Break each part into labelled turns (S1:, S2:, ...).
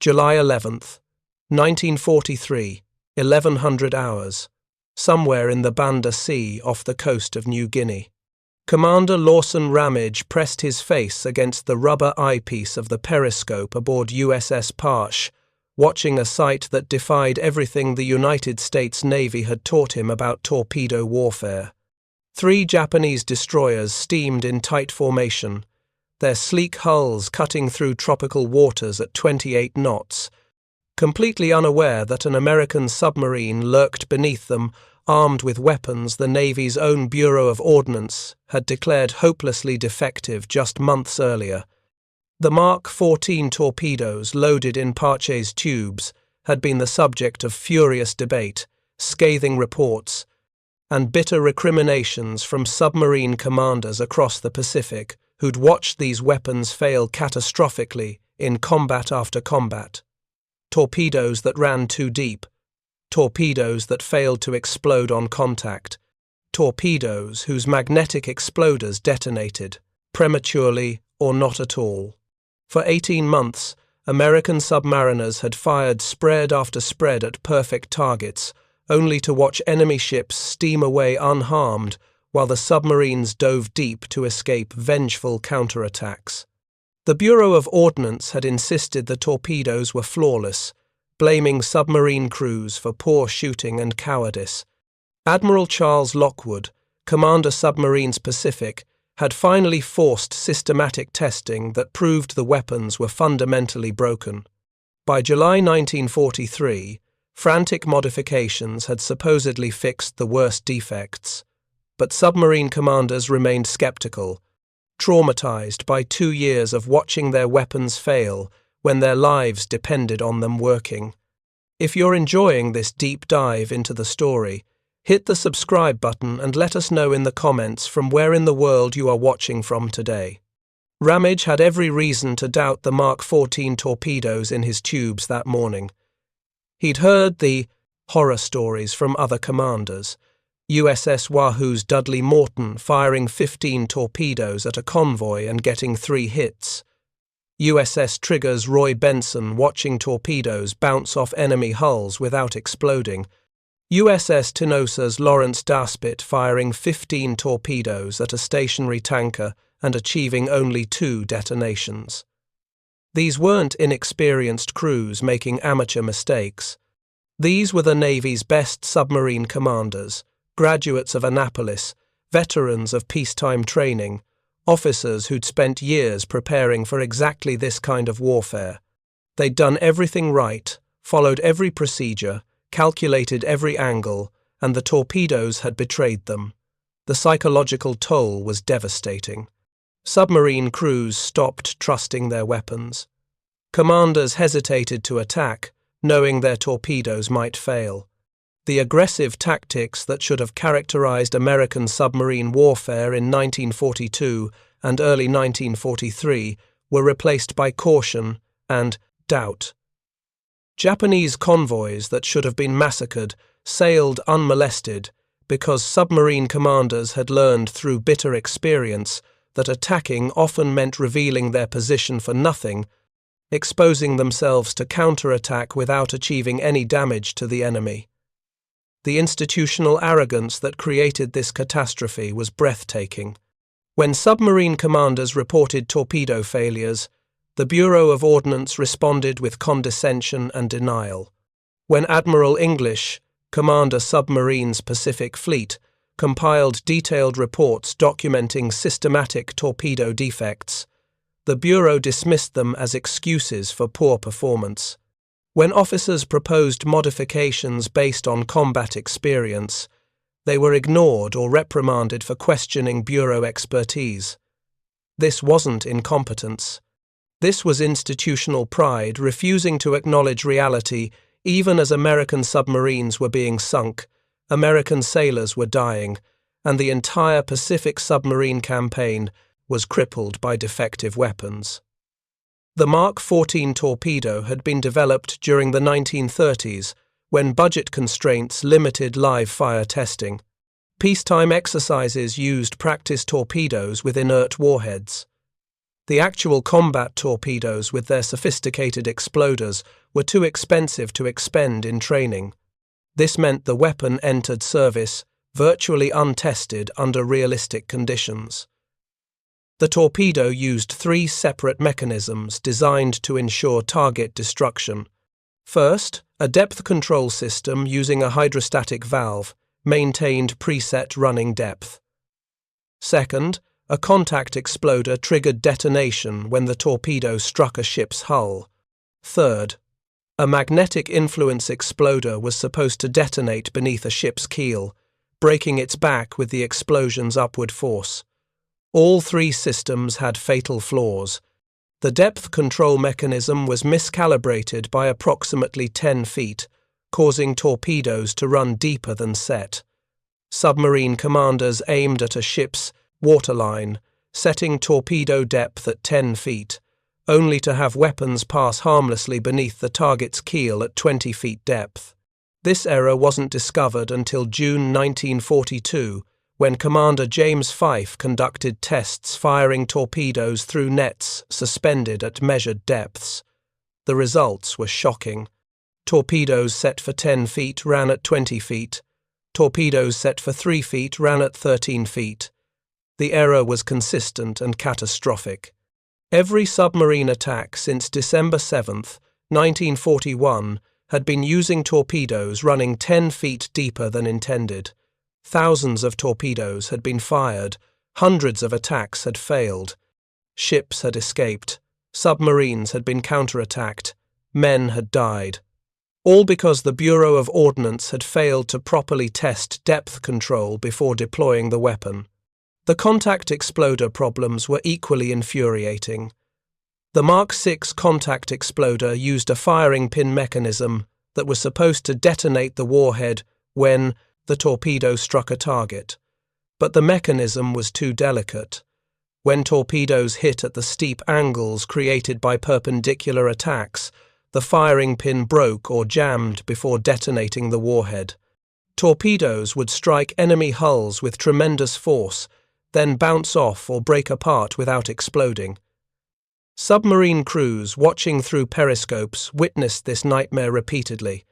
S1: July 11th, 1943, 1100 hours, somewhere in the Banda Sea off the coast of New Guinea. Commander Lawson Ramage pressed his face against the rubber eyepiece of the periscope aboard USS Parche, watching a sight that defied everything the United States Navy had taught him about torpedo warfare. 3 Japanese destroyers steamed in tight formation, their sleek hulls cutting through tropical waters at 28 knots, completely unaware that an American submarine lurked beneath them, armed with weapons the Navy's own Bureau of Ordnance had declared hopelessly defective just months earlier. The Mark 14 torpedoes loaded in Parche's tubes had been the subject of furious debate, scathing reports, and bitter recriminations from submarine commanders across the Pacific who'd watched these weapons fail catastrophically in combat after combat. Torpedoes that ran too deep, torpedoes that failed to explode on contact, torpedoes whose magnetic exploders detonated, prematurely or not at all. For 18 months, American submariners had fired spread after spread at perfect targets, only to watch enemy ships steam away unharmed while the submarines dove deep to escape vengeful counterattacks. The Bureau of Ordnance had insisted the torpedoes were flawless, blaming submarine crews for poor shooting and cowardice. Admiral Charles Lockwood, Commander Submarines Pacific, had finally forced systematic testing that proved the weapons were fundamentally broken. By July 1943, frantic modifications had supposedly fixed the worst defects, but submarine commanders remained skeptical, traumatized by 2 years of watching their weapons fail when their lives depended on them working. If you're enjoying this deep dive into the story, hit the subscribe button and let us know in the comments from where in the world you are watching from today. Ramage had every reason to doubt the Mark 14 torpedoes in his tubes that morning. He'd heard the horror stories from other commanders, USS Wahoo's Dudley Morton firing 15 torpedoes at a convoy and getting 3 hits, USS Trigger's Roy Benson watching torpedoes bounce off enemy hulls without exploding, USS Tinosa's Lawrence Daspit firing 15 torpedoes at a stationary tanker and achieving only 2 detonations. These weren't inexperienced crews making amateur mistakes. These were the Navy's best submarine commanders, graduates of Annapolis, veterans of peacetime training, officers who'd spent years preparing for exactly this kind of warfare. They'd done everything right, followed every procedure, calculated every angle, and the torpedoes had betrayed them. The psychological toll was devastating. Submarine crews stopped trusting their weapons. Commanders hesitated to attack, knowing their torpedoes might fail. The aggressive tactics that should have characterized American submarine warfare in 1942 and early 1943 were replaced by caution and doubt. Japanese convoys that should have been massacred sailed unmolested because submarine commanders had learned through bitter experience that attacking often meant revealing their position for nothing, exposing themselves to counterattack without achieving any damage to the enemy. The institutional arrogance that created this catastrophe was breathtaking. When submarine commanders reported torpedo failures, the Bureau of Ordnance responded with condescension and denial. When Admiral English, Commander Submarines Pacific Fleet, compiled detailed reports documenting systematic torpedo defects, the Bureau dismissed them as excuses for poor performance. When officers proposed modifications based on combat experience, they were ignored or reprimanded for questioning Bureau expertise. This wasn't incompetence. This was institutional pride refusing to acknowledge reality even as American submarines were being sunk, American sailors were dying, and the entire Pacific submarine campaign was crippled by defective weapons. The Mark 14 torpedo had been developed during the 1930s when budget constraints limited live-fire testing. Peacetime exercises used practice torpedoes with inert warheads. The actual combat torpedoes with their sophisticated exploders were too expensive to expend in training. This meant the weapon entered service virtually untested under realistic conditions. The torpedo used 3 separate mechanisms designed to ensure target destruction. First, a depth control system using a hydrostatic valve maintained preset running depth. Second, a contact exploder triggered detonation when the torpedo struck a ship's hull. Third, a magnetic influence exploder was supposed to detonate beneath a ship's keel, breaking its back with the explosion's upward force. All 3 systems had fatal flaws. The depth control mechanism was miscalibrated by approximately 10 feet, causing torpedoes to run deeper than set. Submarine commanders aimed at a ship's waterline, setting torpedo depth at 10 feet, only to have weapons pass harmlessly beneath the target's keel at 20 feet depth. This error wasn't discovered until June 1942, when Commander James Fife conducted tests firing torpedoes through nets suspended at measured depths. The results were shocking. Torpedoes set for 10 feet ran at 20 feet. Torpedoes set for 3 feet ran at 13 feet. The error was consistent and catastrophic. Every submarine attack since December 7, 1941, had been using torpedoes running 10 feet deeper than intended. Thousands of torpedoes had been fired, hundreds of attacks had failed. Ships had escaped, submarines had been counterattacked, men had died. All because the Bureau of Ordnance had failed to properly test depth control before deploying the weapon. The contact exploder problems were equally infuriating. The Mark VI contact exploder used a firing pin mechanism that was supposed to detonate the warhead when the torpedo struck a target. But the mechanism was too delicate. When torpedoes hit at the steep angles created by perpendicular attacks, the firing pin broke or jammed before detonating the warhead. Torpedoes would strike enemy hulls with tremendous force, then bounce off or break apart without exploding. Submarine crews watching through periscopes witnessed this nightmare repeatedly.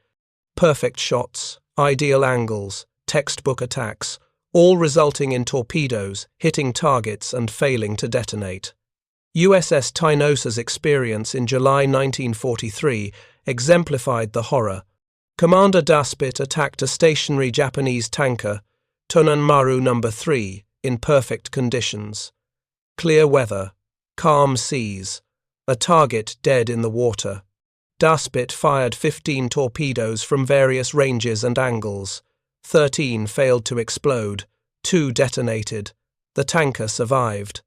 S1: Perfect shots, ideal angles, textbook attacks, all resulting in torpedoes hitting targets and failing to detonate. USS Tynosa's experience in July 1943 exemplified the horror. Commander Daspit attacked a stationary Japanese tanker, Tonanmaru No. 3, in perfect conditions. Clear weather, calm seas, a target dead in the water. Daspit fired 15 torpedoes from various ranges and angles. 13 failed to explode, 2 detonated. The tanker survived.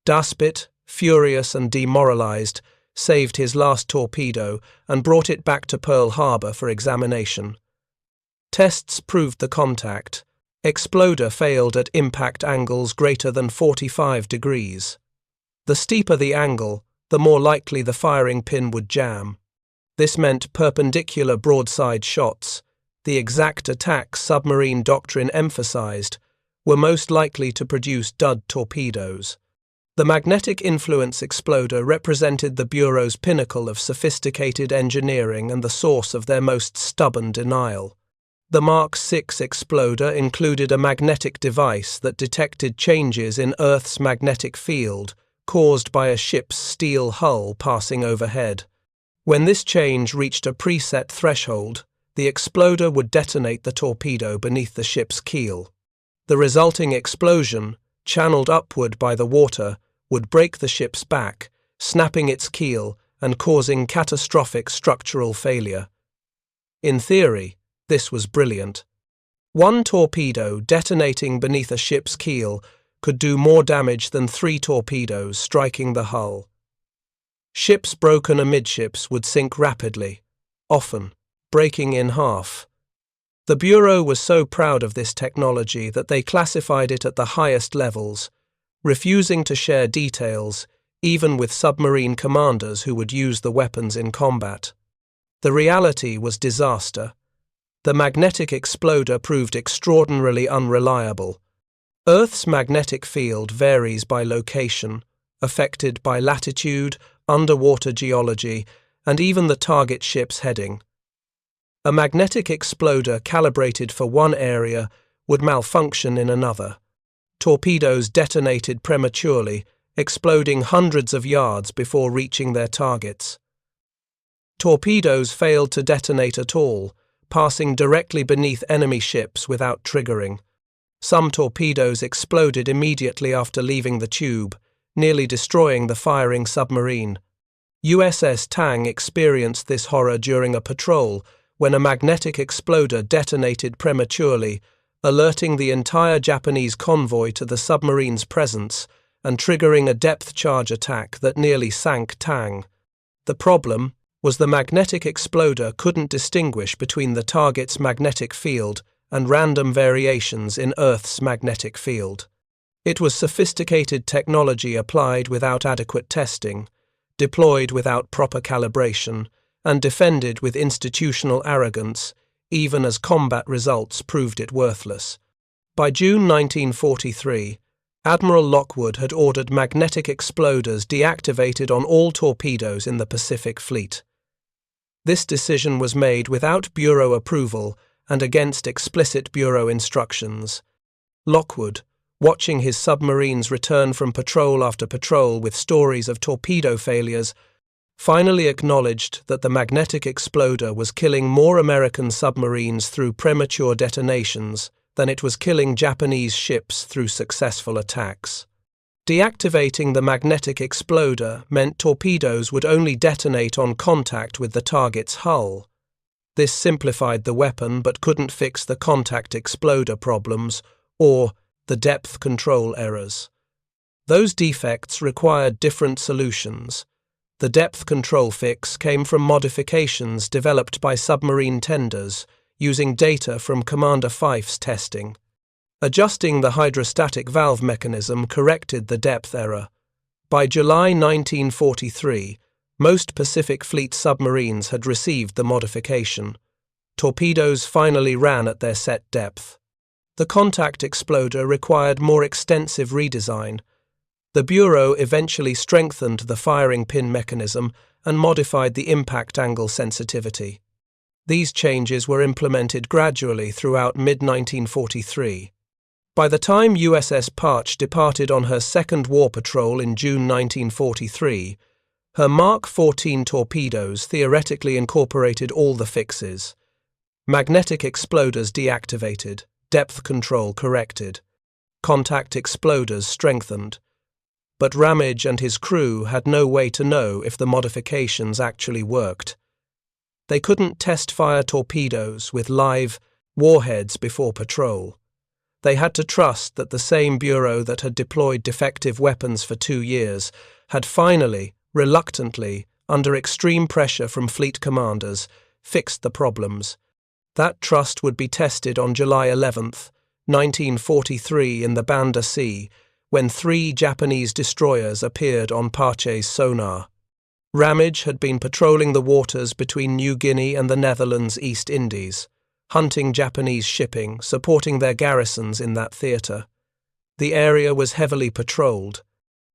S1: Daspit, furious and demoralized, saved his last torpedo and brought it back to Pearl Harbor for examination. Tests proved the contact. Exploder failed at impact angles greater than 45 degrees. The steeper the angle, the more likely the firing pin would jam. This meant perpendicular broadside shots, the exact attacks submarine doctrine emphasized, were most likely to produce dud torpedoes. The magnetic influence exploder represented the Bureau's pinnacle of sophisticated engineering and the source of their most stubborn denial. The Mark VI exploder included a magnetic device that detected changes in Earth's magnetic field caused by a ship's steel hull passing overhead. When this change reached a preset threshold, the exploder would detonate the torpedo beneath the ship's keel. The resulting explosion, channeled upward by the water, would break the ship's back, snapping its keel and causing catastrophic structural failure. In theory, this was brilliant. One torpedo detonating beneath a ship's keel could do more damage than 3 torpedoes striking the hull. Ships broken amidships would sink rapidly, often breaking in half. The Bureau was so proud of this technology that they classified it at the highest levels, refusing to share details even with submarine commanders who would use the weapons in combat. The reality was disaster. The magnetic exploder proved extraordinarily unreliable. Earth's magnetic field varies by location, affected by latitude, underwater geology, and even the target ship's heading. A magnetic exploder calibrated for one area would malfunction in another. Torpedoes detonated prematurely, exploding hundreds of yards before reaching their targets. Torpedoes failed to detonate at all, passing directly beneath enemy ships without triggering. Some torpedoes exploded immediately after leaving the tube, nearly destroying the firing submarine. USS Tang experienced this horror during a patrol when a magnetic exploder detonated prematurely, alerting the entire Japanese convoy to the submarine's presence and triggering a depth charge attack that nearly sank Tang. The problem was the magnetic exploder couldn't distinguish between the target's magnetic field and random variations in Earth's magnetic field. It was sophisticated technology applied without adequate testing, deployed without proper calibration, and defended with institutional arrogance, even as combat results proved it worthless. By June 1943, Admiral Lockwood had ordered magnetic exploders deactivated on all torpedoes in the Pacific Fleet. This decision was made without Bureau approval and against explicit Bureau instructions. Lockwood, watching his submarines return from patrol after patrol with stories of torpedo failures, finally acknowledged that the magnetic exploder was killing more American submarines through premature detonations than it was killing Japanese ships through successful attacks. Deactivating the magnetic exploder meant torpedoes would only detonate on contact with the target's hull. This simplified the weapon but couldn't fix the contact exploder problems or the depth control errors. Those defects required different solutions. The depth control fix came from modifications developed by submarine tenders using data from Commander Fife's testing. Adjusting the hydrostatic valve mechanism corrected the depth error. By July 1943, most Pacific Fleet submarines had received the modification. Torpedoes finally ran at their set depth. The contact exploder required more extensive redesign. The Bureau eventually strengthened the firing pin mechanism and modified the impact angle sensitivity. These changes were implemented gradually throughout mid-1943. By the time USS Parche departed on her second war patrol in June 1943, her Mark 14 torpedoes theoretically incorporated all the fixes. Magnetic exploders deactivated, depth control corrected, contact exploders strengthened. But Ramage and his crew had no way to know if the modifications actually worked. They couldn't test-fire torpedoes with live warheads before patrol. They had to trust that the same Bureau that had deployed defective weapons for 2 years had finally, reluctantly, under extreme pressure from fleet commanders, fixed the problems. That trust would be tested on July 11th, 1943 in the Banda Sea, when 3 Japanese destroyers appeared on Parche's sonar. Ramage had been patrolling the waters between New Guinea and the Netherlands East Indies, hunting Japanese shipping, supporting their garrisons in that theatre. The area was heavily patrolled.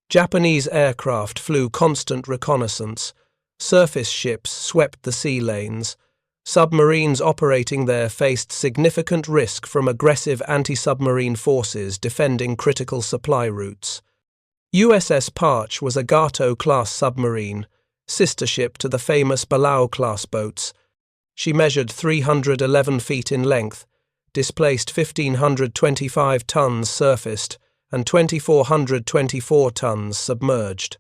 S1: Japanese aircraft flew constant reconnaissance. Surface ships swept the sea lanes. Submarines operating there faced significant risk from aggressive anti-submarine forces defending critical supply routes. USS Parche was a Gato-class submarine, sister ship to the famous Balao-class boats. She measured 311 feet in length, displaced 1,525 tons surfaced and 2,424 tons submerged.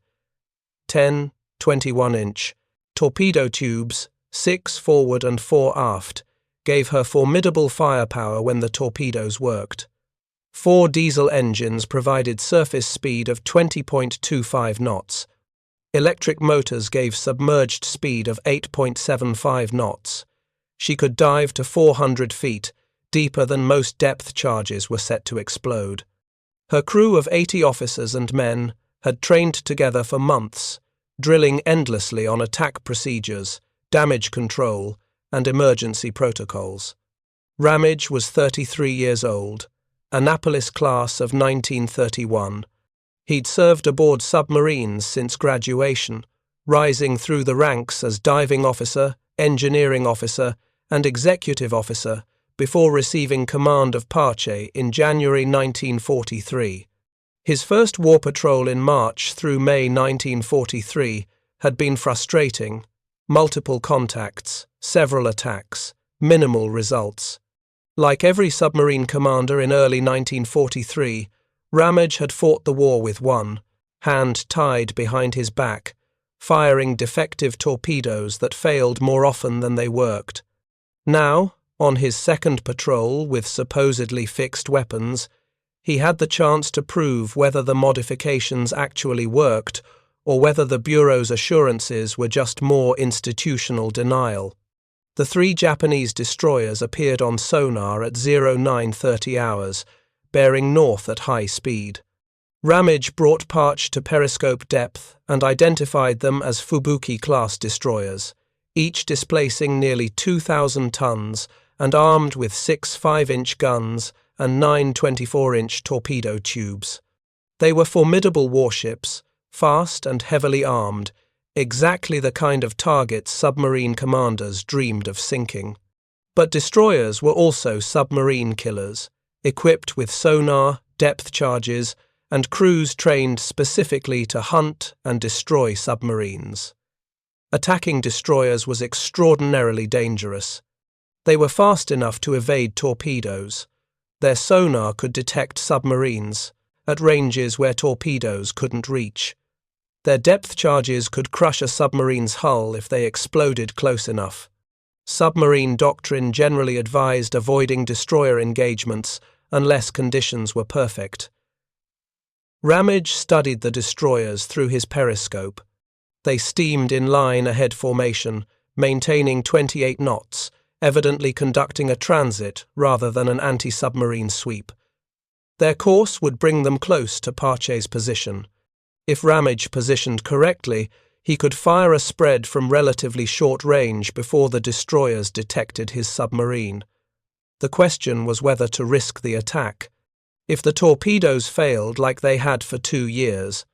S1: 10 21-inch torpedo tubes, 6 forward and 4 aft, gave her formidable firepower when the torpedoes worked. 4 diesel engines provided surface speed of 20.25 knots. Electric motors gave submerged speed of 8.75 knots. She could dive to 400 feet, deeper than most depth charges were set to explode. Her crew of 80 officers and men had trained together for months, drilling endlessly on attack procedures, damage control, and emergency protocols. Ramage was 33 years old, Annapolis class of 1931, He'd served aboard submarines since graduation, rising through the ranks as diving officer, engineering officer, and executive officer before receiving command of Parche in January 1943. His first war patrol in March through May 1943 had been frustrating. Multiple contacts, several attacks, minimal results. Like every submarine commander in early 1943, Ramage had fought the war with one hand tied behind his back, firing defective torpedoes that failed more often than they worked. Now, on his second patrol with supposedly fixed weapons, he had the chance to prove whether the modifications actually worked or whether the Bureau's assurances were just more institutional denial. The 3 Japanese destroyers appeared on sonar at 0930 hours, bearing north at high speed. Ramage brought Parche to periscope depth and identified them as Fubuki-class destroyers, each displacing nearly 2,000 tons and armed with 6 5-inch guns and 9 24-inch torpedo tubes. They were formidable warships, fast and heavily armed, exactly the kind of targets submarine commanders dreamed of sinking. But destroyers were also submarine killers, equipped with sonar, depth charges, and crews trained specifically to hunt and destroy submarines. Attacking destroyers was extraordinarily dangerous. They were fast enough to evade torpedoes. Their sonar could detect submarines at ranges where torpedoes couldn't reach. Their depth charges could crush a submarine's hull if they exploded close enough. Submarine doctrine generally advised avoiding destroyer engagements unless conditions were perfect. Ramage studied the destroyers through his periscope. They steamed in line ahead formation, maintaining 28 knots, evidently conducting a transit rather than an anti-submarine sweep. Their course would bring them close to Parche's position. If Ramage positioned correctly, he could fire a spread from relatively short range before the destroyers detected his submarine. The question was whether to risk the attack. If the torpedoes failed like they had for 2 years,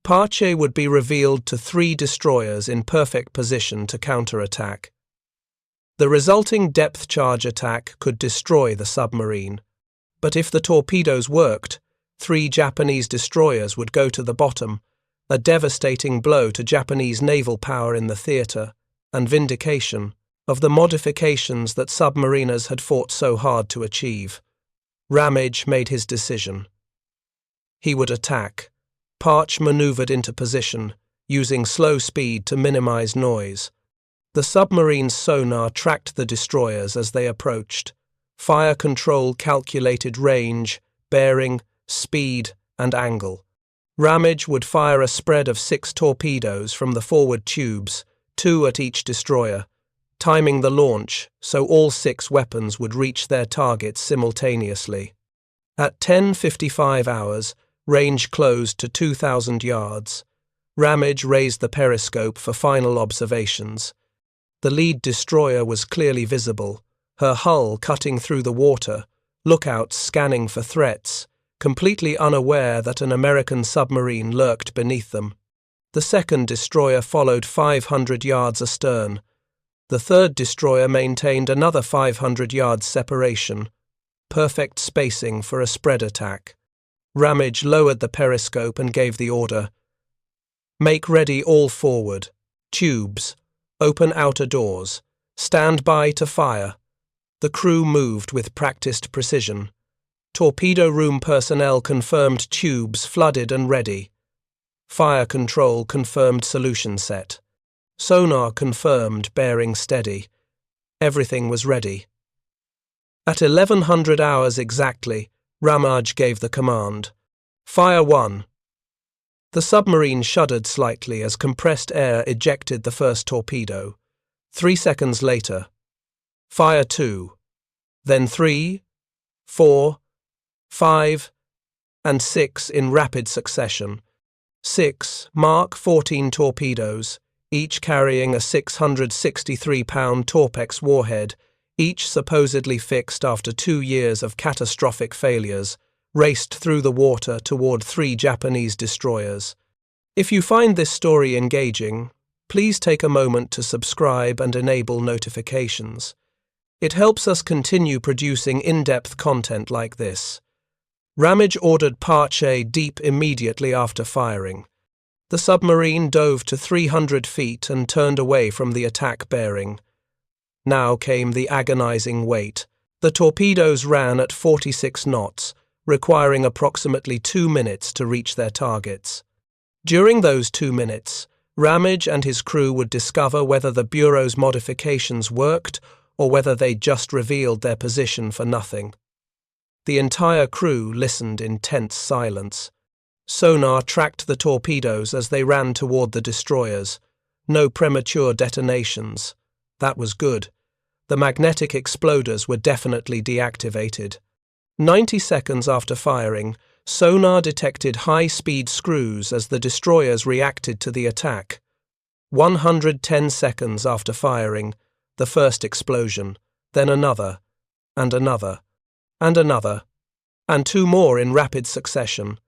S1: Parche would be revealed to 3 destroyers in perfect position to counterattack. The resulting depth charge attack could destroy the submarine. But if the torpedoes worked, 3 Japanese destroyers would go to the bottom, a devastating blow to Japanese naval power in the theatre, and vindication of the modifications that submariners had fought so hard to achieve. Ramage made his decision. He would attack. Parche manoeuvred into position, using slow speed to minimize noise. The submarine's sonar tracked the destroyers as they approached. Fire control calculated range, bearing, speed, and angle. Ramage would fire a spread of 6 torpedoes from the forward tubes, 2 at each destroyer, timing the launch so all 6 weapons would reach their targets simultaneously. At 10:55 hours, range closed to 2,000 yards. Ramage raised the periscope for final observations. The lead destroyer was clearly visible, her hull cutting through the water, lookouts scanning for threats, completely unaware that an American submarine lurked beneath them. The second destroyer followed 500 yards astern. The third destroyer maintained another 500 yards separation, perfect spacing for a spread attack. Ramage lowered the periscope and gave the order. Make ready all forward. Tubes. Open outer doors. Stand by to fire. The crew moved with practiced precision. Torpedo room personnel confirmed tubes flooded and ready. Fire control confirmed solution set. Sonar confirmed bearing steady. Everything was ready. At 1100 hours exactly, Ramage gave the command. Fire 1. The submarine shuddered slightly as compressed air ejected the first torpedo. 3 seconds later. Fire 2. Then 3, 4, 5, and 6 in rapid succession. 6 Mark 14 torpedoes, each carrying a 663-pound Torpex warhead, each supposedly fixed after 2 years of catastrophic failures, raced through the water toward 3 Japanese destroyers. If you find this story engaging, please take a moment to subscribe and enable notifications. It helps us continue producing in-depth content like this. Ramage ordered Parche deep immediately after firing. The submarine dove to 300 feet and turned away from the attack bearing. Now came the agonizing wait. The torpedoes ran at 46 knots, requiring approximately 2 minutes to reach their targets. During those 2 minutes, Ramage and his crew would discover whether the Bureau's modifications worked or whether they just revealed their position for nothing. The entire crew listened in tense silence. Sonar tracked the torpedoes as they ran toward the destroyers. No premature detonations. That was good. The magnetic exploders were definitely deactivated. 90 seconds after firing, sonar detected high-speed screws as the destroyers reacted to the attack. 110 seconds after firing, the first explosion, then another, and another, and another, and 2 more in rapid succession.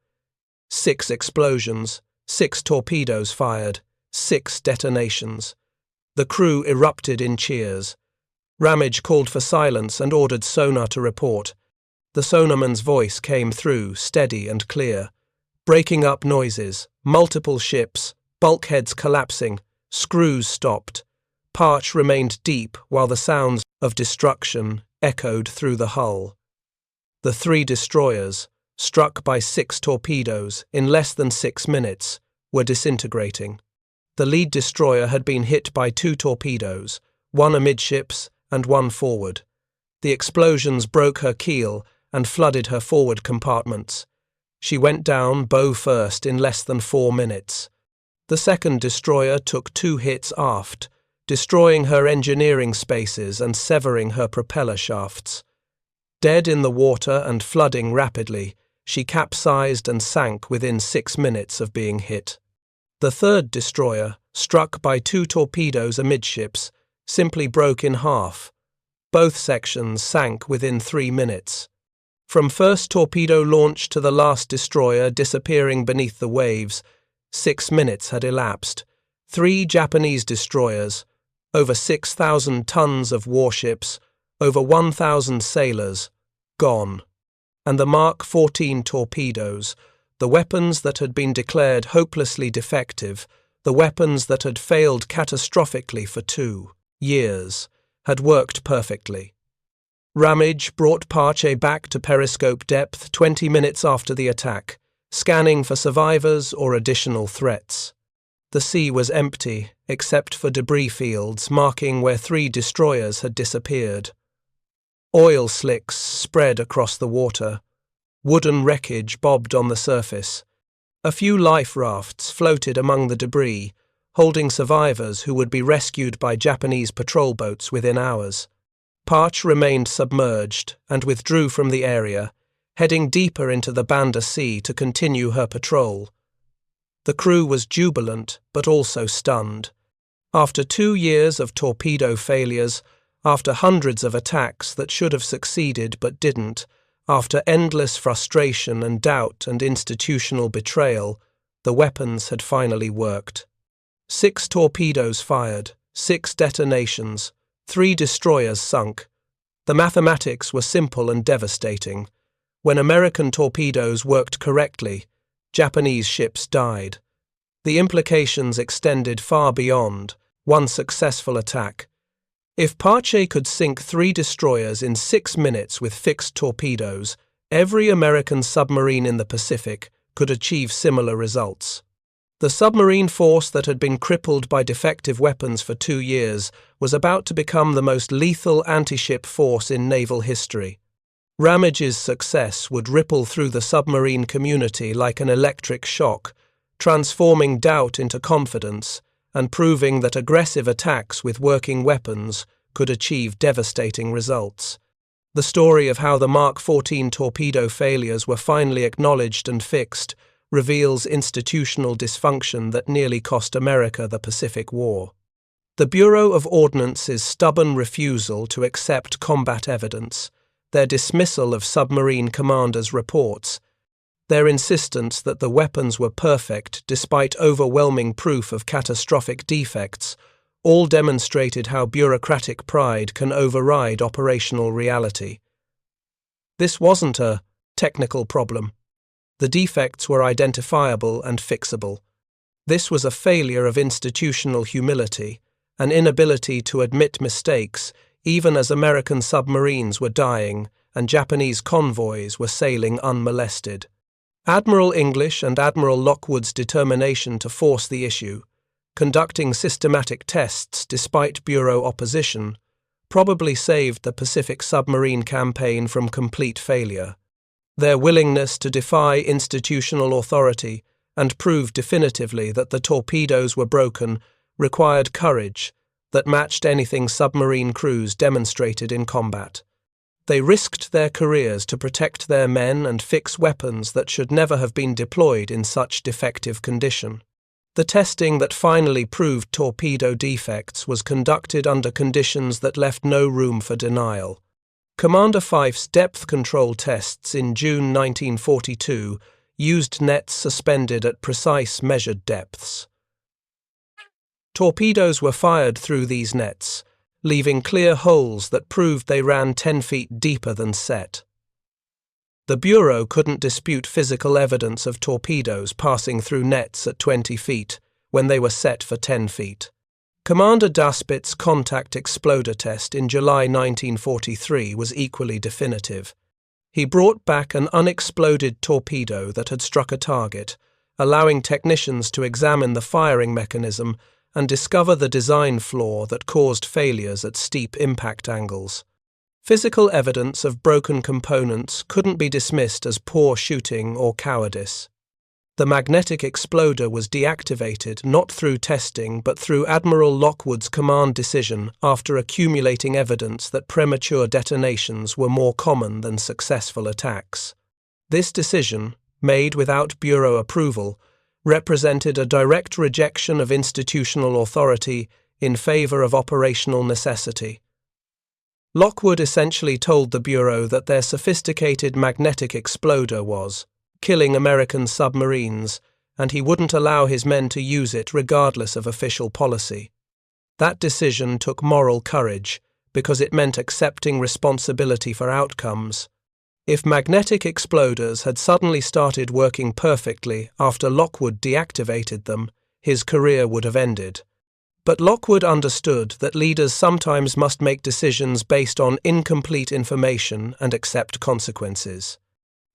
S1: 6 explosions, 6 torpedoes fired, 6 detonations. The crew erupted in cheers. Ramage called for silence and ordered sonar to report. The sonarman's voice came through, steady and clear. Breaking up noises, multiple ships, bulkheads collapsing, screws stopped. Parche remained deep while the sounds of destruction echoed through the hull. The 3 destroyers, struck by 6 torpedoes in less than 6 minutes, were disintegrating. The lead destroyer had been hit by 2 torpedoes, 1 amidships and 1 forward. The explosions broke her keel and flooded her forward compartments. She went down bow first in less than 4 minutes. The second destroyer took 2 hits aft, destroying her engineering spaces and severing her propeller shafts. Dead in the water and flooding rapidly, she capsized and sank within 6 minutes of being hit. The third destroyer, struck by 2 torpedoes amidships, simply broke in half. Both sections sank within 3 minutes. From first torpedo launch to the last destroyer disappearing beneath the waves, 6 minutes had elapsed. 3 Japanese destroyers, over 6,000 tons of warships, over 1,000 sailors, gone. And the Mark 14 torpedoes, the weapons that had been declared hopelessly defective, the weapons that had failed catastrophically for 2 years, had worked perfectly. Ramage brought Parche back to periscope depth 20 minutes after the attack, scanning for survivors or additional threats. The sea was empty, except for debris fields marking where 3 destroyers had disappeared. Oil slicks spread across the water. Wooden wreckage bobbed on the surface. A few life rafts floated among the debris, holding survivors who would be rescued by Japanese patrol boats within hours. Parche remained submerged and withdrew from the area, heading deeper into the Banda Sea to continue her patrol. The crew was jubilant, but also stunned. After 2 years of torpedo failures, after hundreds of attacks that should have succeeded but didn't, after endless frustration and doubt and institutional betrayal, the weapons had finally worked. 6 torpedoes fired, 6 detonations, 3 destroyers sunk. The mathematics were simple and devastating. When American torpedoes worked correctly, Japanese ships died. The implications extended far beyond one successful attack. If Parche could sink 3 destroyers in 6 minutes with fixed torpedoes, every American submarine in the Pacific could achieve similar results. The submarine force that had been crippled by defective weapons for 2 years was about to become the most lethal anti-ship force in naval history. Ramage's success would ripple through the submarine community like an electric shock, transforming doubt into confidence and proving that aggressive attacks with working weapons could achieve devastating results. The story of how the Mark 14 torpedo failures were finally acknowledged and fixed reveals institutional dysfunction that nearly cost America the Pacific War. The Bureau of Ordnance's stubborn refusal to accept combat evidence, their dismissal of submarine commanders' reports, their insistence that the weapons were perfect despite overwhelming proof of catastrophic defects, all demonstrated how bureaucratic pride can override operational reality. This wasn't a technical problem. The defects were identifiable and fixable. This was a failure of institutional humility, an inability to admit mistakes, even as American submarines were dying and Japanese convoys were sailing unmolested. Admiral English and Admiral Lockwood's determination to force the issue, conducting systematic tests despite Bureau opposition, probably saved the Pacific submarine campaign from complete failure. Their willingness to defy institutional authority and prove definitively that the torpedoes were broken required courage that matched anything submarine crews demonstrated in combat. They risked their careers to protect their men and fix weapons that should never have been deployed in such defective condition. The testing that finally proved torpedo defects was conducted under conditions that left no room for denial. Commander Fife's depth control tests in June 1942 used nets suspended at precise measured depths. Torpedoes were fired through these nets, leaving clear holes that proved they ran 10 feet deeper than set. The Bureau couldn't dispute physical evidence of torpedoes passing through nets at 20 feet when they were set for 10 feet. Commander Daspit's contact exploder test in July 1943 was equally definitive. He brought back an unexploded torpedo that had struck a target, allowing technicians to examine the firing mechanism and discover the design flaw that caused failures at steep impact angles. Physical evidence of broken components couldn't be dismissed as poor shooting or cowardice. The magnetic exploder was deactivated not through testing but through Admiral Lockwood's command decision after accumulating evidence that premature detonations were more common than successful attacks. This decision, made without Bureau approval, represented a direct rejection of institutional authority in favor of operational necessity. Lockwood essentially told the Bureau that their sophisticated magnetic exploder was killing American submarines, and he wouldn't allow his men to use it regardless of official policy. That decision took moral courage, because it meant accepting responsibility for outcomes. If magnetic exploders had suddenly started working perfectly after Lockwood deactivated them, his career would have ended. But Lockwood understood that leaders sometimes must make decisions based on incomplete information and accept consequences.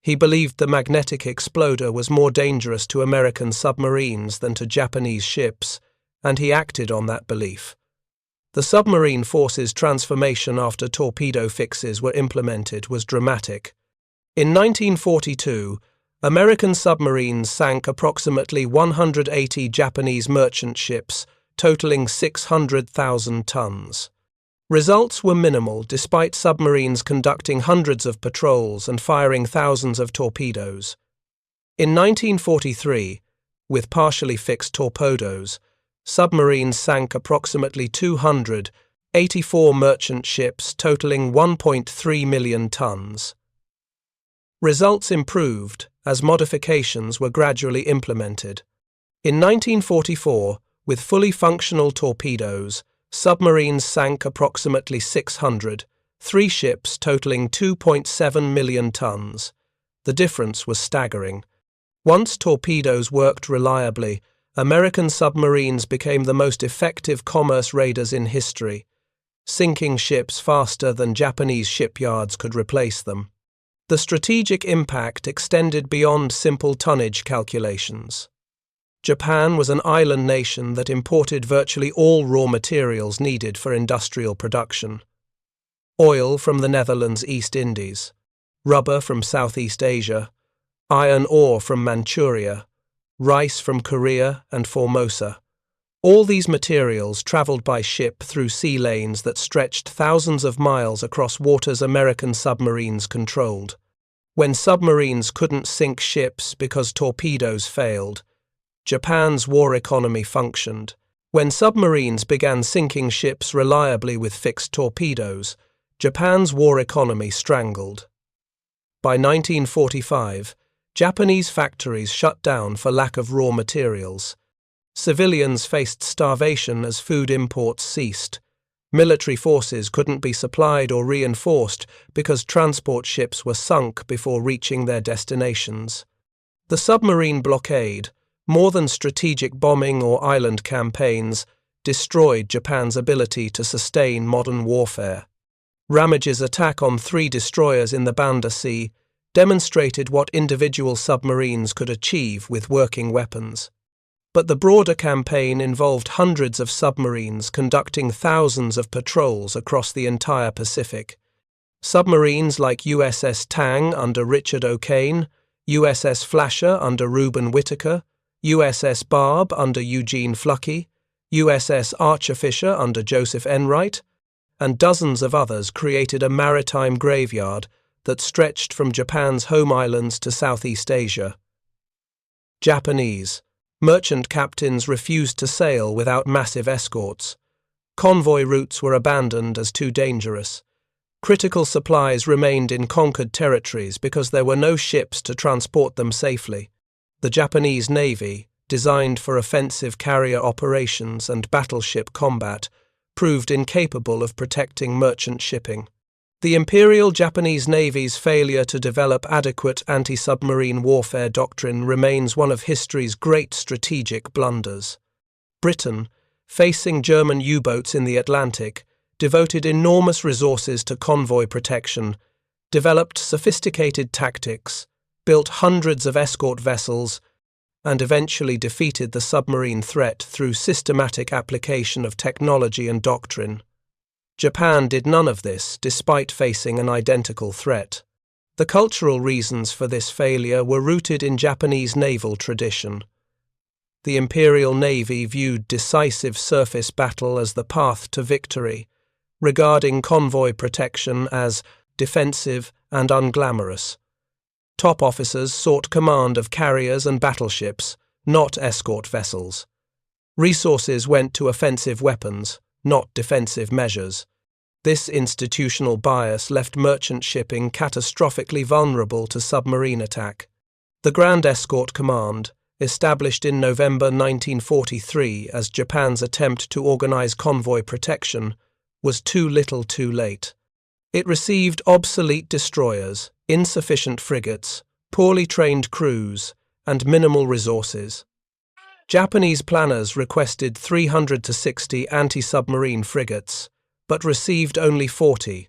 S1: He believed the magnetic exploder was more dangerous to American submarines than to Japanese ships, and he acted on that belief. The submarine force's transformation after torpedo fixes were implemented was dramatic. In 1942, American submarines sank approximately 180 Japanese merchant ships, totaling 600,000 tons. Results were minimal despite submarines conducting hundreds of patrols and firing thousands of torpedoes. In 1943, with partially fixed torpedoes, submarines sank approximately 284 merchant ships totaling 1.3 million tons. Results improved as modifications were gradually implemented. In 1944, with fully functional torpedoes, submarines sank approximately 600, 3 ships totaling 2.7 million tons. The difference was staggering. Once torpedoes worked reliably, American submarines became the most effective commerce raiders in history, sinking ships faster than Japanese shipyards could replace them. The strategic impact extended beyond simple tonnage calculations. Japan was an island nation that imported virtually all raw materials needed for industrial production. Oil from the Netherlands East Indies, rubber from Southeast Asia, iron ore from Manchuria, rice from Korea and Formosa. All these materials traveled by ship through sea lanes that stretched thousands of miles across waters American submarines controlled. When submarines couldn't sink ships because torpedoes failed, Japan's war economy functioned. When submarines began sinking ships reliably with fixed torpedoes, Japan's war economy strangled. By 1945, Japanese factories shut down for lack of raw materials. Civilians faced starvation as food imports ceased. Military forces couldn't be supplied or reinforced because transport ships were sunk before reaching their destinations. The submarine blockade, more than strategic bombing or island campaigns, destroyed Japan's ability to sustain modern warfare. Ramage's attack on 3 destroyers in the Banda Sea demonstrated what individual submarines could achieve with working weapons. But the broader campaign involved hundreds of submarines conducting thousands of patrols across the entire Pacific. Submarines like USS Tang under Richard O'Kane, USS Flasher under Reuben Whitaker, USS Barb under Eugene Fluckey, USS Archerfisher under Joseph Enright, and dozens of others created a maritime graveyard that stretched from Japan's home islands to Southeast Asia. Japanese merchant captains refused to sail without massive escorts. Convoy routes were abandoned as too dangerous. Critical supplies remained in conquered territories because there were no ships to transport them safely. The Japanese Navy, designed for offensive carrier operations and battleship combat, proved incapable of protecting merchant shipping. The Imperial Japanese Navy's failure to develop adequate anti-submarine warfare doctrine remains one of history's great strategic blunders. Britain, facing German U-boats in the Atlantic, devoted enormous resources to convoy protection, developed sophisticated tactics, built hundreds of escort vessels, and eventually defeated the submarine threat through systematic application of technology and doctrine. Japan did none of this, despite facing an identical threat. The cultural reasons for this failure were rooted in Japanese naval tradition. The Imperial Navy viewed decisive surface battle as the path to victory, regarding convoy protection as defensive and unglamorous. Top officers sought command of carriers and battleships, not escort vessels. Resources went to offensive weapons, not defensive measures. This institutional bias left merchant shipping catastrophically vulnerable to submarine attack. The Grand Escort Command, established in November 1943 as Japan's attempt to organize convoy protection, was too little too late. It received obsolete destroyers, insufficient frigates, poorly trained crews, and minimal resources. Japanese planners requested 300 to 60 anti-submarine frigates, but received only 40.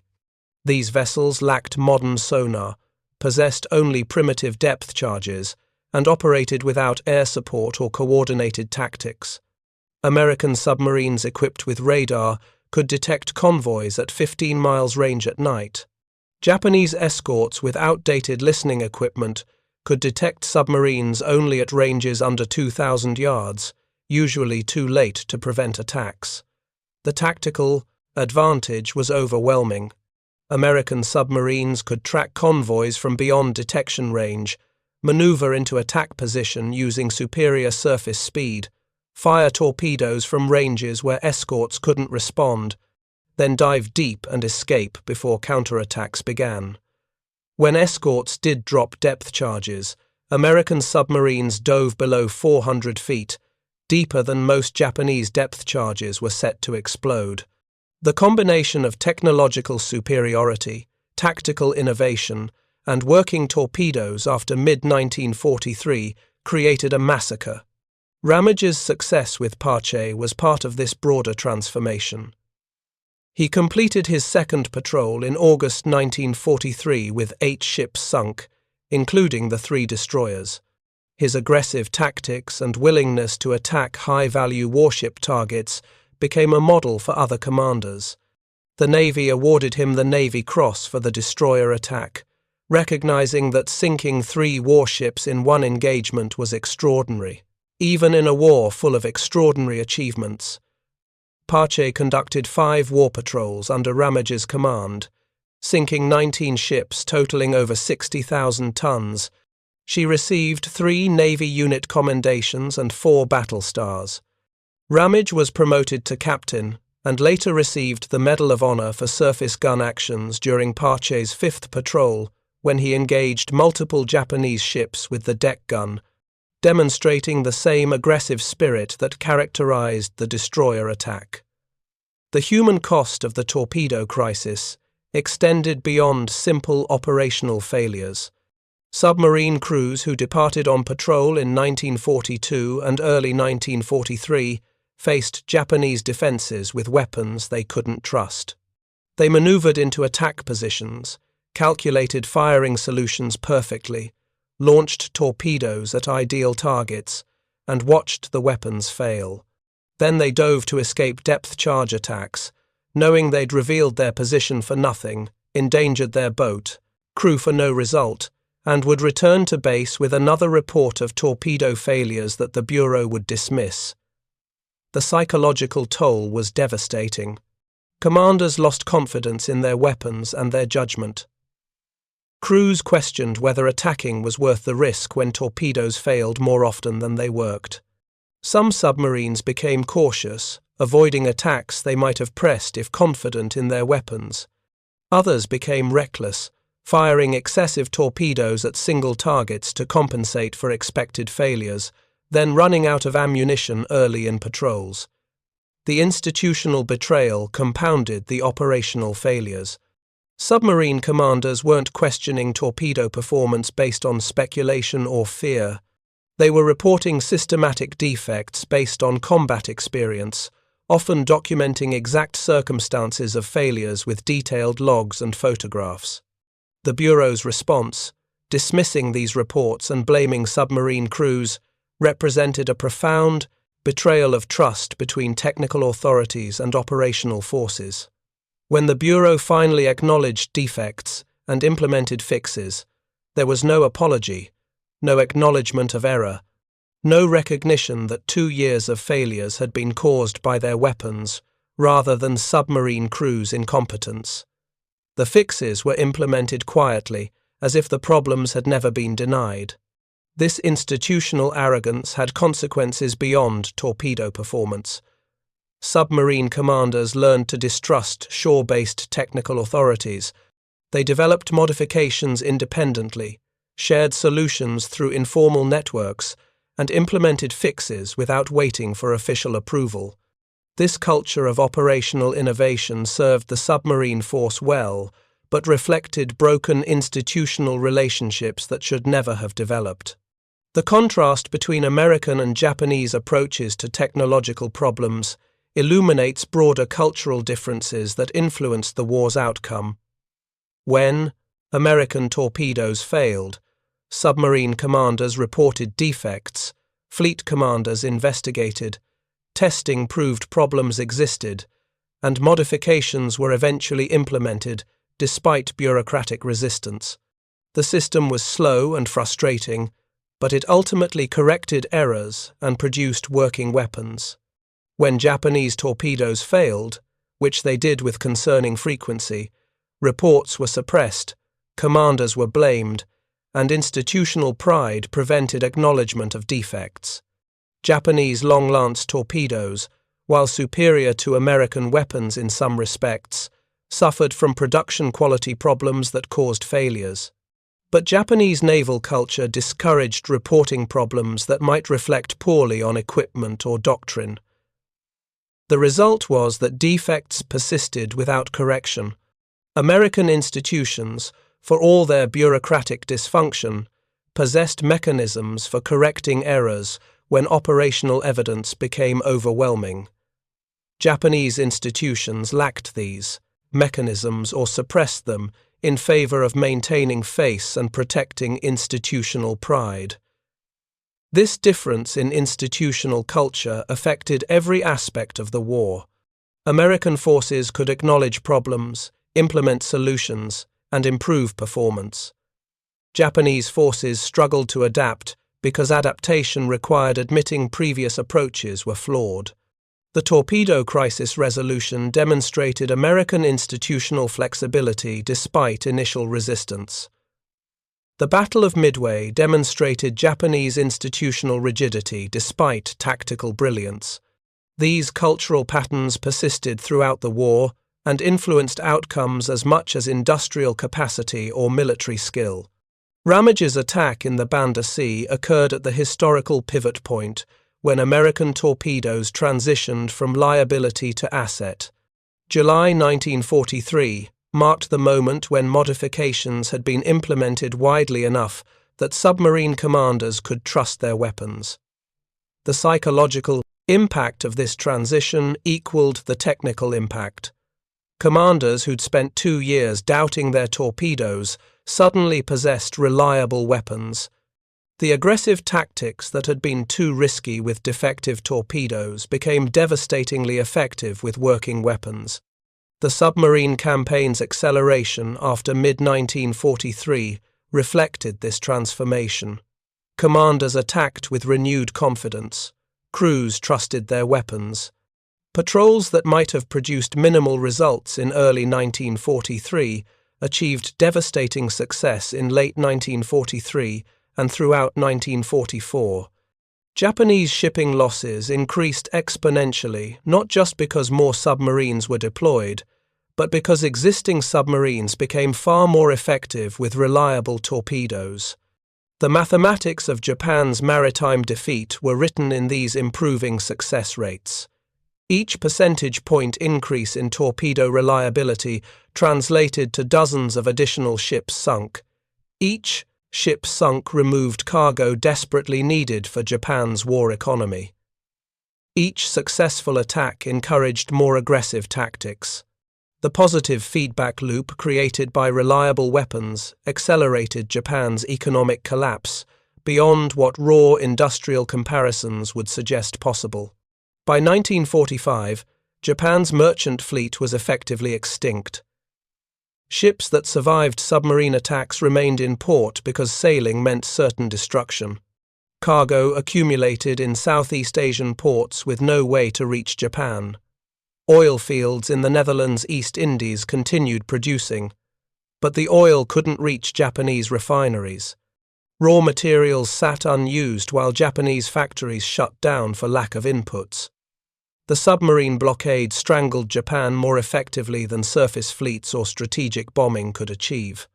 S1: These vessels lacked modern sonar, possessed only primitive depth charges, and operated without air support or coordinated tactics. American submarines equipped with radar could detect convoys at 15 miles range at night. Japanese escorts with outdated listening equipment could detect submarines only at ranges under 2,000 yards, usually too late to prevent attacks. The tactical advantage was overwhelming. American submarines could track convoys from beyond detection range, maneuver into attack position using superior surface speed, fire torpedoes from ranges where escorts couldn't respond, then dive deep and escape before counterattacks began. When escorts did drop depth charges, American submarines dove below 400 feet, deeper than most Japanese depth charges were set to explode. The combination of technological superiority, tactical innovation, and working torpedoes after mid-1943 created a massacre. Ramage's success with Parche was part of this broader transformation. He completed his second patrol in August 1943 with 8 ships sunk, including the 3 destroyers. His aggressive tactics and willingness to attack high-value warship targets became a model for other commanders. The Navy awarded him the Navy Cross for the destroyer attack, recognizing that sinking 3 warships in one engagement was extraordinary. Even in a war full of extraordinary achievements, Parche conducted 5 war patrols under Ramage's command, sinking 19 ships totaling over 60,000 tons. She received 3 Navy unit commendations and 4 battle stars. Ramage was promoted to captain, and later received the Medal of Honor for surface gun actions during Parche's 5th patrol when he engaged multiple Japanese ships with the deck gun, demonstrating the same aggressive spirit that characterized the destroyer attack. The human cost of the torpedo crisis extended beyond simple operational failures. Submarine crews who departed on patrol in 1942 and early 1943 faced Japanese defenses with weapons they couldn't trust. They maneuvered into attack positions, calculated firing solutions perfectly, launched torpedoes at ideal targets, and watched the weapons fail. Then they dove to escape depth charge attacks, knowing they'd revealed their position for nothing, endangered their boat, crew for no result, and would return to base with another report of torpedo failures that the Bureau would dismiss. The psychological toll was devastating. Commanders lost confidence in their weapons and their judgment. Crews questioned whether attacking was worth the risk when torpedoes failed more often than they worked. Some submarines became cautious, avoiding attacks they might have pressed if confident in their weapons. Others became reckless, firing excessive torpedoes at single targets to compensate for expected failures, then running out of ammunition early in patrols. The institutional betrayal compounded the operational failures. Submarine commanders weren't questioning torpedo performance based on speculation or fear. They were reporting systematic defects based on combat experience, often documenting exact circumstances of failures with detailed logs and photographs. The Bureau's response, dismissing these reports and blaming submarine crews, represented a profound betrayal of trust between technical authorities and operational forces. When the Bureau finally acknowledged defects and implemented fixes, there was no apology, no acknowledgement of error, no recognition that 2 years of failures had been caused by their weapons rather than submarine crews' incompetence. The fixes were implemented quietly, as if the problems had never been denied. This institutional arrogance had consequences beyond torpedo performance. Submarine commanders learned to distrust shore-based technical authorities. They developed modifications independently, shared solutions through informal networks, and implemented fixes without waiting for official approval. This culture of operational innovation served the submarine force well, but reflected broken institutional relationships that should never have developed. The contrast between American and Japanese approaches to technological problems illuminates broader cultural differences that influenced the war's outcome. When American torpedoes failed, submarine commanders reported defects, fleet commanders investigated, testing proved problems existed, and modifications were eventually implemented despite bureaucratic resistance. The system was slow and frustrating, but it ultimately corrected errors and produced working weapons. When Japanese torpedoes failed, which they did with concerning frequency, reports were suppressed, commanders were blamed, and institutional pride prevented acknowledgement of defects. Japanese long-lance torpedoes, while superior to American weapons in some respects, suffered from production quality problems that caused failures. But Japanese naval culture discouraged reporting problems that might reflect poorly on equipment or doctrine. The result was that defects persisted without correction. American institutions, for all their bureaucratic dysfunction, possessed mechanisms for correcting errors when operational evidence became overwhelming. Japanese institutions lacked these mechanisms or suppressed them in favor of maintaining face and protecting institutional pride. This difference in institutional culture affected every aspect of the war. American forces could acknowledge problems, implement solutions, and improve performance. Japanese forces struggled to adapt because adaptation required admitting previous approaches were flawed. The torpedo crisis resolution demonstrated American institutional flexibility despite initial resistance. The Battle of Midway demonstrated Japanese institutional rigidity despite tactical brilliance. These cultural patterns persisted throughout the war and influenced outcomes as much as industrial capacity or military skill. Ramage's attack in the Banda Sea occurred at the historical pivot point when American torpedoes transitioned from liability to asset. July 1943 marked the moment when modifications had been implemented widely enough that submarine commanders could trust their weapons. The psychological impact of this transition equaled the technical impact. Commanders who'd spent 2 years doubting their torpedoes suddenly possessed reliable weapons. The aggressive tactics that had been too risky with defective torpedoes became devastatingly effective with working weapons. The submarine campaign's acceleration after mid-1943 reflected this transformation. Commanders attacked with renewed confidence. Crews trusted their weapons. Patrols that might have produced minimal results in early 1943 achieved devastating success in late 1943 and throughout 1944. Japanese shipping losses increased exponentially, not just because more submarines were deployed, but because existing submarines became far more effective with reliable torpedoes. The mathematics of Japan's maritime defeat were written in these improving success rates. Each percentage point increase in torpedo reliability translated to dozens of additional ships sunk. Each ship sunk removed cargo desperately needed for Japan's war economy. Each successful attack encouraged more aggressive tactics. The positive feedback loop created by reliable weapons accelerated Japan's economic collapse beyond what raw industrial comparisons would suggest possible. By 1945, Japan's merchant fleet was effectively extinct. Ships that survived submarine attacks remained in port because sailing meant certain destruction. Cargo accumulated in Southeast Asian ports with no way to reach Japan. Oil fields in the Netherlands' East Indies continued producing, but the oil couldn't reach Japanese refineries. Raw materials sat unused while Japanese factories shut down for lack of inputs. The submarine blockade strangled Japan more effectively than surface fleets or strategic bombing could achieve.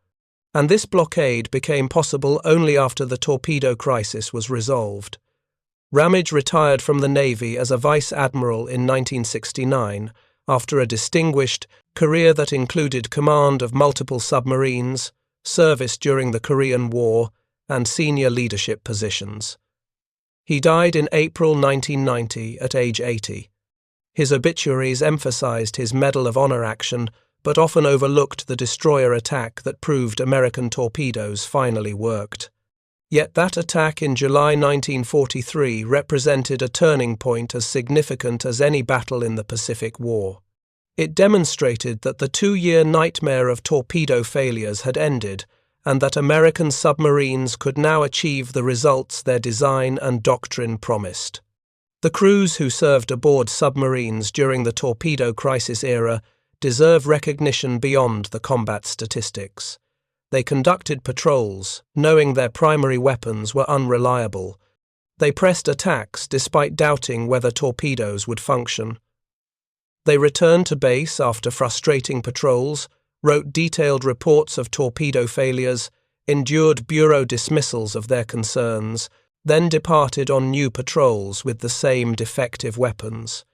S1: And this blockade became possible only after the torpedo crisis was resolved. Ramage retired from the Navy as a vice admiral in 1969 after a distinguished career that included command of multiple submarines, service during the Korean War, and senior leadership positions. He died in April 1990 at age 80. His obituaries emphasized his Medal of Honor action, but often overlooked the destroyer attack that proved American torpedoes finally worked. Yet that attack in July 1943 represented a turning point as significant as any battle in the Pacific War. It demonstrated that the 2-year nightmare of torpedo failures had ended, and that American submarines could now achieve the results their design and doctrine promised. The crews who served aboard submarines during the torpedo crisis era deserve recognition beyond the combat statistics. They conducted patrols, knowing their primary weapons were unreliable. They pressed attacks despite doubting whether torpedoes would function. They returned to base after frustrating patrols, wrote detailed reports of torpedo failures, endured bureau dismissals of their concerns, then departed on new patrols with the same defective weapons.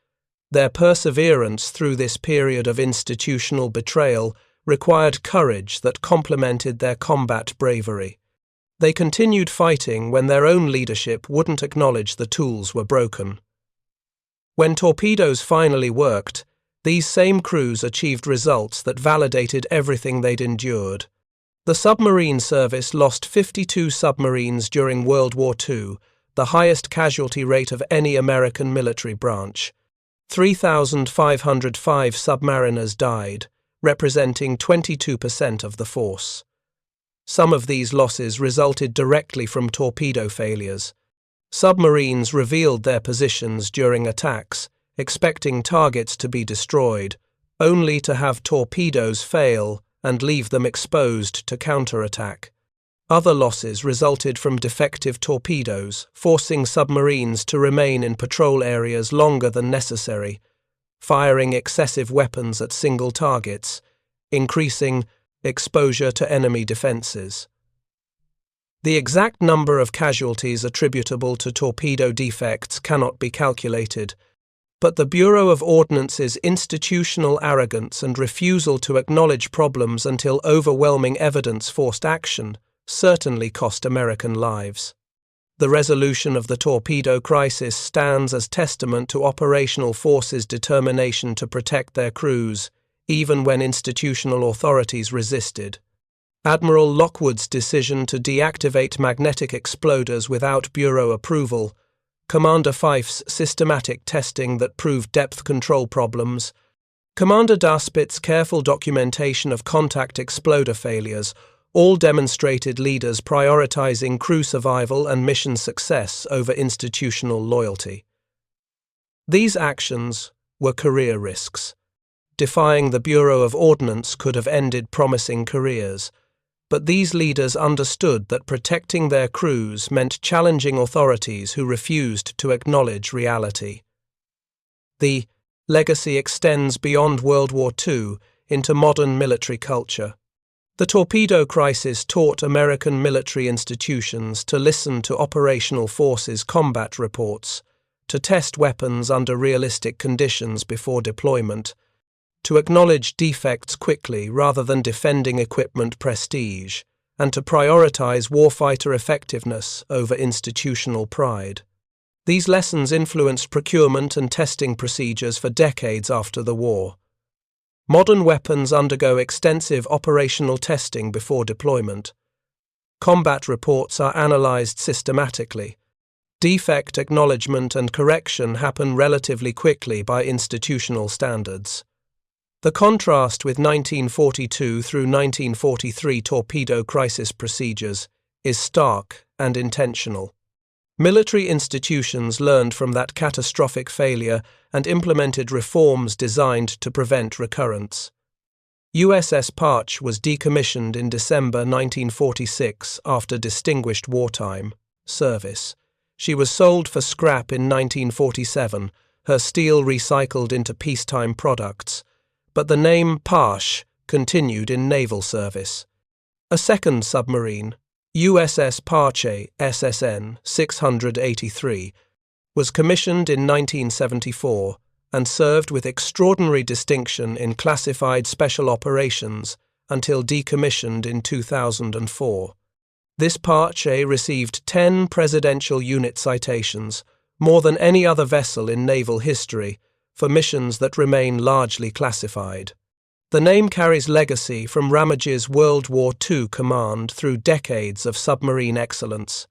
S1: Their perseverance through this period of institutional betrayal required courage that complemented their combat bravery. They continued fighting when their own leadership wouldn't acknowledge the tools were broken. When torpedoes finally worked, these same crews achieved results that validated everything they'd endured. The submarine service lost 52 submarines during World War II, the highest casualty rate of any American military branch. 3,505 submariners died, representing 22% of the force. Some of these losses resulted directly from torpedo failures. Submarines revealed their positions during attacks, expecting targets to be destroyed, only to have torpedoes fail and leave them exposed to counterattack. Other losses resulted from defective torpedoes, forcing submarines to remain in patrol areas longer than necessary, firing excessive weapons at single targets, increasing exposure to enemy defenses. The exact number of casualties attributable to torpedo defects cannot be calculated, but the Bureau of Ordnance's institutional arrogance and refusal to acknowledge problems until overwhelming evidence forced action certainly cost American lives. The resolution of the torpedo crisis stands as testament to operational forces' determination to protect their crews, even when institutional authorities resisted. Admiral Lockwood's decision to deactivate magnetic exploders without Bureau approval, Commander Fife's systematic testing that proved depth control problems, Commander Daspit's careful documentation of contact exploder failures all demonstrated leaders prioritizing crew survival and mission success over institutional loyalty. These actions were career risks. Defying the Bureau of Ordnance could have ended promising careers, but these leaders understood that protecting their crews meant challenging authorities who refused to acknowledge reality. The legacy extends beyond World War II into modern military culture. The torpedo crisis taught American military institutions to listen to operational forces' combat reports, to test weapons under realistic conditions before deployment, to acknowledge defects quickly rather than defending equipment prestige, and to prioritize warfighter effectiveness over institutional pride. These lessons influenced procurement and testing procedures for decades after the war. Modern weapons undergo extensive operational testing before deployment. Combat reports are analyzed systematically. Defect acknowledgement and correction happen relatively quickly by institutional standards. The contrast with 1942 through 1943 torpedo crisis procedures is stark and intentional. Military institutions learned from that catastrophic failure and implemented reforms designed to prevent recurrence. USS Parche was decommissioned in December 1946 after distinguished wartime service. She was sold for scrap in 1947, her steel recycled into peacetime products, but the name Parche continued in naval service. A second submarine, USS Parche SSN 683, was commissioned in 1974 and served with extraordinary distinction in classified special operations until decommissioned in 2004. This Parche received 10 Presidential Unit citations, more than any other vessel in naval history, for missions that remain largely classified. The name carries legacy from Ramage's World War II command through decades of submarine excellence.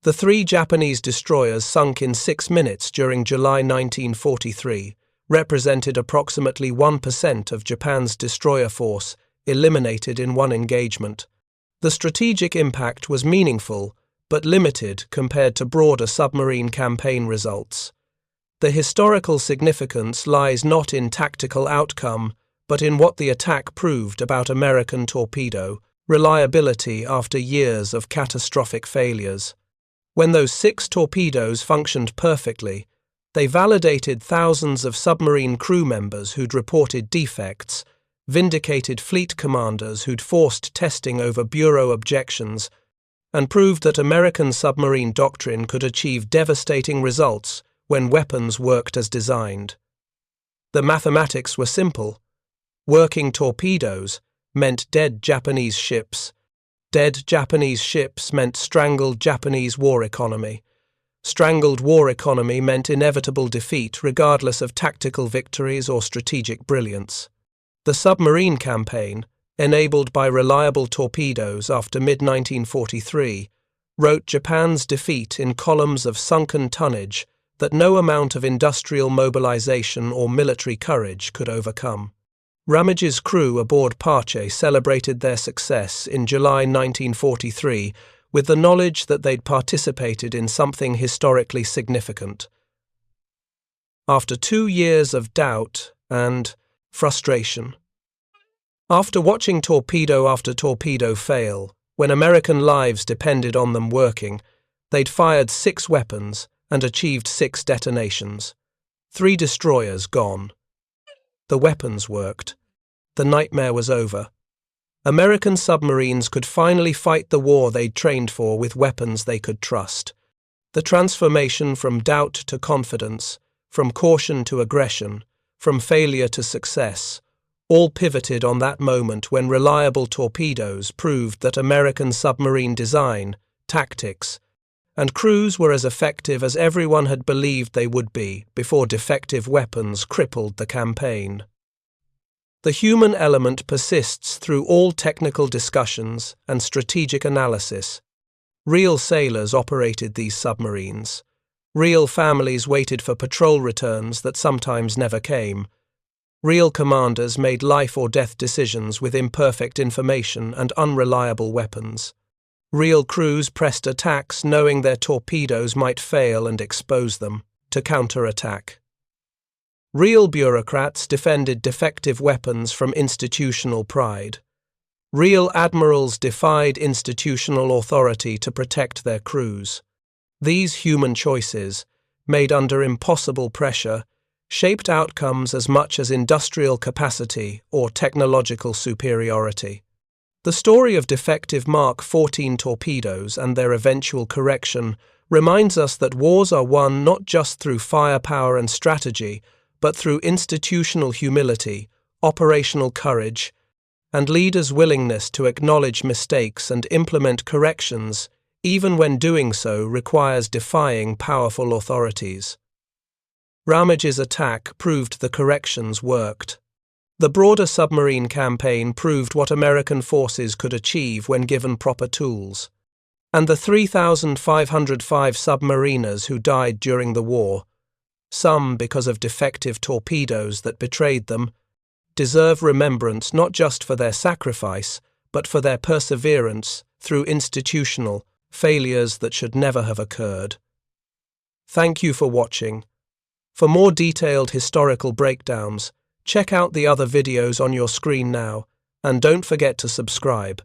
S1: The 3 Japanese destroyers sunk in 6 minutes during July 1943 represented approximately 1% of Japan's destroyer force, eliminated in one engagement. The strategic impact was meaningful, but limited compared to broader submarine campaign results. The historical significance lies not in tactical outcome, but in what the attack proved about American torpedo reliability after years of catastrophic failures. When those 6 torpedoes functioned perfectly, they validated thousands of submarine crew members who'd reported defects, vindicated fleet commanders who'd forced testing over Bureau objections, and proved that American submarine doctrine could achieve devastating results when weapons worked as designed. The mathematics were simple. Working torpedoes meant dead Japanese ships. Dead Japanese ships meant strangled Japanese war economy. Strangled war economy meant inevitable defeat regardless of tactical victories or strategic brilliance. The submarine campaign, enabled by reliable torpedoes after mid-1943, wrote Japan's defeat in columns of sunken tonnage that no amount of industrial mobilization or military courage could overcome. Ramage's crew aboard Parche celebrated their success in July 1943 with the knowledge that they'd participated in something historically significant. After 2 years of doubt and frustration. After watching torpedo after torpedo fail, when American lives depended on them working, they'd fired 6 weapons and achieved 6 detonations. 3 destroyers gone. The weapons worked. The nightmare was over. American submarines could finally fight the war they'd trained for with weapons they could trust. The transformation from doubt to confidence, from caution to aggression, from failure to success, all pivoted on that moment when reliable torpedoes proved that American submarine design, tactics, and crews were as effective as everyone had believed they would be before defective weapons crippled the campaign. The human element persists through all technical discussions and strategic analysis. Real sailors operated these submarines. Real families waited for patrol returns that sometimes never came. Real commanders made life or death decisions with imperfect information and unreliable weapons. Real crews pressed attacks knowing their torpedoes might fail and expose them to counterattack. Real bureaucrats defended defective weapons from institutional pride. Real admirals defied institutional authority to protect their crews. These human choices, made under impossible pressure, shaped outcomes as much as industrial capacity or technological superiority. The story of defective Mark 14 torpedoes and their eventual correction reminds us that wars are won not just through firepower and strategy, but through institutional humility, operational courage, and leaders' willingness to acknowledge mistakes and implement corrections, even when doing so requires defying powerful authorities. Ramage's attack proved the corrections worked. The broader submarine campaign proved what American forces could achieve when given proper tools. And the 3,505 submariners who died during the war, some because of defective torpedoes that betrayed them, deserve remembrance not just for their sacrifice, but for their perseverance through institutional failures that should never have occurred. Thank you for watching. For more detailed historical breakdowns, check out the other videos on your screen now, and don't forget to subscribe.